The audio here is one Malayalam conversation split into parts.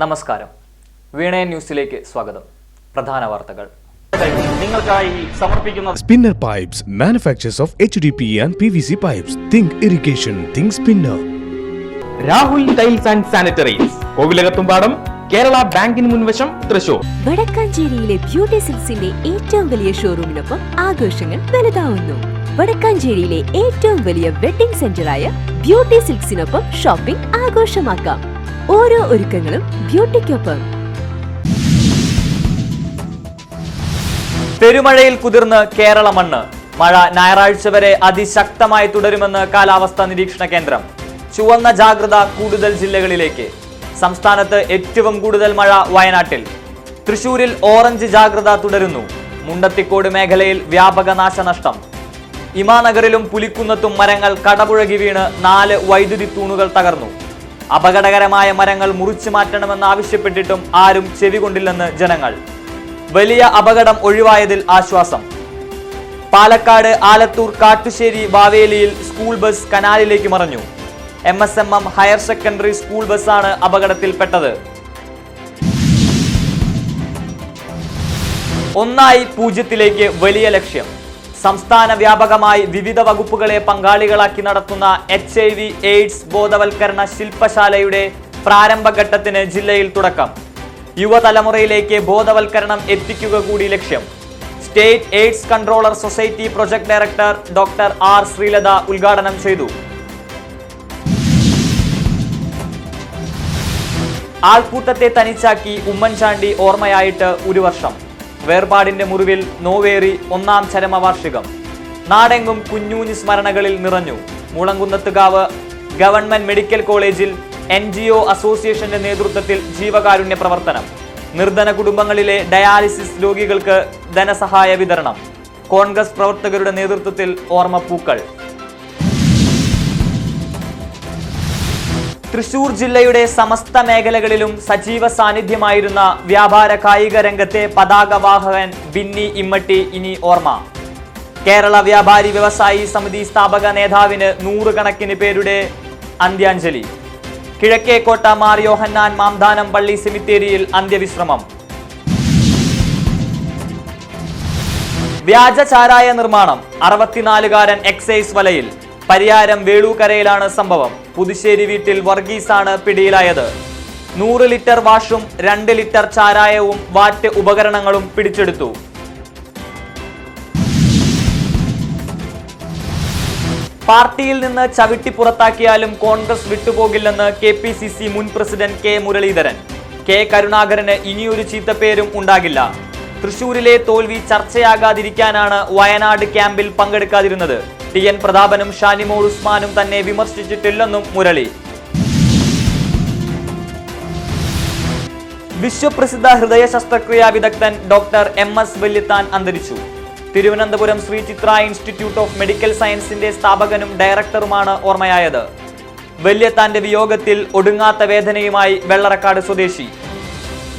നമസ്കാരം. വീണേ ന്യൂസിലേക്ക് സ്വാഗതം. പ്രധാന വാർത്തകൾ നിങ്ങൾക്കായി സമർപ്പിക്കുന്ന Spinner Pipes, manufacturers of HDPE and PVC pipes. Think irrigation, think spinner. Rahul tiles and sanitaries, Kovilakathumpadam, Kerala ബാങ്കിന് മുൻവശം, തൃശൂർ. വടക്കാഞ്ചേരിയിലെ ബ്യൂട്ടി സിൽക്സിന്റെ ഏറ്റവും വലിയ ഷോറൂമിനൊപ്പം ആഘോഷങ്ങൾ വലുതാവുന്നു. വടക്കാഞ്ചേരിയിലെ ഏറ്റവും വലിയ വെഡിംഗ് സെന്ററായ ബ്യൂട്ടി സിൽക്സിനൊപ്പം ഷോപ്പിംഗ് ആഘോഷമാക്കാം. ഓരോ ഒരുക്കങ്ങളും ബ്യൂട്ടിക്കൊപ്പം. പെരുമഴയിൽ കുതിർന്ന് കേരള മണ്ണ്. മഴ ഞായറാഴ്ച വരെ അതിശക്തമായി തുടരുമെന്ന് കാലാവസ്ഥാ നിരീക്ഷണ കേന്ദ്രം. ചുവന്ന ജാഗ്രത കൂടുതൽ ജില്ലകളിലേക്ക്. സംസ്ഥാനത്ത് ഏറ്റവും കൂടുതൽ മഴ വയനാട്ടിൽ. തൃശൂരിൽ ഓറഞ്ച് ജാഗ്രത തുടരുന്നു. മുണ്ടത്തിക്കോട് മേഖലയിൽ വ്യാപക നാശനഷ്ടം. ഇമാനഗറിലും പുലിക്കുന്നത്തും മരങ്ങൾ കടപുഴകി വീണ് 4 വൈദ്യുതി തൂണുകൾ തകർന്നു. അപകടകരമായ മരങ്ങൾ മുറിച്ചു മാറ്റണമെന്ന് ആവശ്യപ്പെട്ടിട്ടും ആരും ചെവികൊണ്ടില്ലെന്ന് ജനങ്ങൾ. വലിയ അപകടം ഒഴിവായതിൽ ആശ്വാസം. പാലക്കാട് ആലത്തൂർ കാട്ടുശ്ശേരി ബാവേലിയിൽ സ്കൂൾ ബസ് കനാലിലേക്ക് മറിഞ്ഞു. MSMM ഹയർ സെക്കൻഡറി സ്കൂൾ ബസ്സാണ് അപകടത്തിൽപ്പെട്ടത്. 1-0 വലിയ ലക്ഷ്യം. സംസ്ഥാന വ്യാപകമായി വിവിധ വകുപ്പുകളെ പങ്കാളികളാക്കി നടത്തുന്ന HIV/AIDS ബോധവൽക്കരണ ശില്പശാലയുടെ പ്രാരംഭഘട്ടത്തിന് ജില്ലയിൽ തുടക്കം. യുവതലമുറയിലേക്ക് ബോധവൽക്കരണം എത്തിക്കുക കൂടി ലക്ഷ്യം. State AIDS controller society project director doctor R. Sreelatha ഉദ്ഘാടനം ചെയ്തു. ആൾക്കൂട്ടത്തെ തനിച്ചാക്കി ഉമ്മൻചാണ്ടി ഓർമ്മയായിട്ട് 1 വർഷം. വേർപാടിന്റെ മുറിവിൽ നോവേറി 1ാം ചരമവാർഷികം. നാടെങ്ങും കുഞ്ഞൂഞ്ഞ് സ്മരണകളിൽ നിറഞ്ഞു. മുളങ്കുന്നത്തുകാവ് ഗവൺമെന്റ് മെഡിക്കൽ കോളേജിൽ NGO അസോസിയേഷന്റെ നേതൃത്വത്തിൽ ജീവകാരുണ്യ പ്രവർത്തനം. നിർധന കുടുംബങ്ങളിലെ ഡയാലിസിസ് രോഗികൾക്ക് ധനസഹായ വിതരണം. കോൺഗ്രസ് പ്രവർത്തകരുടെ നേതൃത്വത്തിൽ ഓർമ്മപ്പൂക്കൾ. തൃശൂർ ജില്ലയുടെ സമസ്ത മേഖലകളിലും സജീവ സാന്നിധ്യമായിരുന്ന വ്യാപാര കായിക രംഗത്തെ പതാകവാഹകൻ ബിന്നി ഇമ്മട്ടി ഇനി ഓർമ്മ. കേരള വ്യാപാരി വ്യവസായി സമിതി സ്ഥാപക നേതാവിന് 100 കണക്കിന് പേരുടെ അന്ത്യാഞ്ജലി. കിഴക്കേക്കോട്ട മാർ യോഹന്നാൻ മാംദാനം പള്ളി സെമിത്തേരിയിൽ അന്ത്യവിശ്രമം. വ്യാജ ചാരായ നിർമ്മാണം. 64കാരൻ എക്സൈസ് വലയിൽ. പരിയാരം വേളൂക്കരയിലാണ് സംഭവം. പുതുശ്ശേരി വീട്ടിൽ വർഗീസാണ് പിടിയിലായത്. 100 ലിറ്റർ വാഷും 2 ലിറ്റർ ചാരായവും വാറ്റ് ഉപകരണങ്ങളും പിടിച്ചെടുത്തു. പാർട്ടിയിൽ നിന്ന് ചവിട്ടി പുറത്താക്കിയാലും കോൺഗ്രസ് വിട്ടുപോകില്ലെന്ന് KPCC മുൻ പ്രസിഡന്റ് K. മുരളീധരൻ. K. കരുണാകരന് ഇനിയൊരു ചീത്തപ്പേരും ഉണ്ടാകില്ല. തൃശൂരിലെ തോൽവി ചർച്ചയാകാതിരിക്കാനാണ് വയനാട് ക്യാമ്പിൽ പങ്കെടുക്കാതിരുന്നത്. TN പ്രതാപനും ഷാനിമോൾ ഉസ്മാനും തന്നെ വിമർശിച്ചിട്ടില്ലെന്നും മുരളി. വിശ്വപ്രസിദ്ധ ഹൃദയ ശസ്ത്രക്രിയാ വിദഗ്ധൻ ഡോക്ടർ MS വല്യത്താൻ അന്തരിച്ചു. തിരുവനന്തപുരം ശ്രീ ചിത്ര ഇൻസ്റ്റിറ്റ്യൂട്ട് ഓഫ് മെഡിക്കൽ സയൻസിന്റെ സ്ഥാപകനും ഡയറക്ടറുമാണ് ഓർമ്മയായത്. വല്യത്താന്റെ വിയോഗത്തിൽ ഒടുങ്ങാത്ത വേദനയുമായി വെള്ളറക്കാട് സ്വദേശി.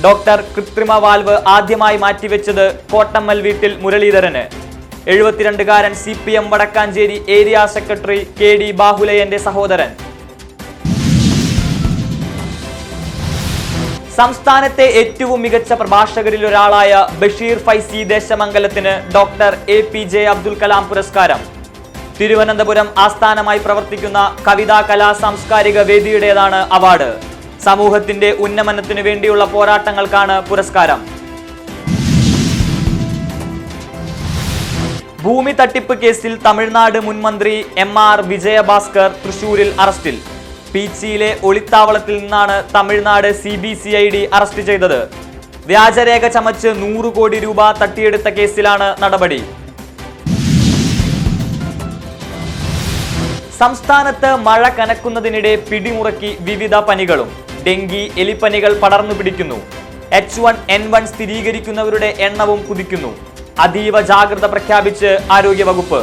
ഡോക്ടർ കൃത്രിമ വാൽവ് ആദ്യമായി മാറ്റിവെച്ചത് കോട്ടമ്മൽ വീട്ടിൽ മുരളീധരന്. 72കാരൻ CPM Vadakkanchery area secretary KD ബാഹുലയന്റെ സഹോദരൻ. സംസ്ഥാനത്തെ ഏറ്റവും മികച്ച പ്രഭാഷകരിൽ ഒരാളായ ബഷീർ ഫൈസി ദേശമംഗലത്തിന് ഡോക്ടർ APJ അബ്ദുൽ കലാം പുരസ്കാരം. തിരുവനന്തപുരം ആസ്ഥാനമായി പ്രവർത്തിക്കുന്ന കവിതാ കലാ സാംസ്കാരിക വേദിയുടേതാണ് അവാർഡ്. സമൂഹത്തിന്റെ ഉന്നമനത്തിനു വേണ്ടിയുള്ള പോരാട്ടങ്ങൾക്കാണ് പുരസ്കാരം. ഭൂമി തട്ടിപ്പ് കേസിൽ തമിഴ്നാട് മുൻ മന്ത്രി MR വിജയഭാസ്കർ തൃശൂരിൽ അറസ്റ്റിൽ. പീച്ചിയിലെ ഒളിത്താവളത്തിൽ നിന്നാണ് തമിഴ്നാട് CBCID അറസ്റ്റ് ചെയ്തത്. വ്യാജരേഖ ചമച്ച് 100 കോടി രൂപ തട്ടിയെടുത്ത കേസിലാണ് നടപടി. സംസ്ഥാനത്ത് മഴ കനക്കുന്നതിനിടെ പിടിമുറക്കി വിവിധ പനികളും. ഡെങ്കി, എലിപ്പനികൾ പടർന്നു പിടിക്കുന്നു. H1N1 സ്ഥിരീകരിക്കുന്നവരുടെ എണ്ണവും കുതിക്കുന്നു. അതീവ ജാഗ്രത പ്രഖ്യാപിച്ച് ആരോഗ്യവകുപ്പ്.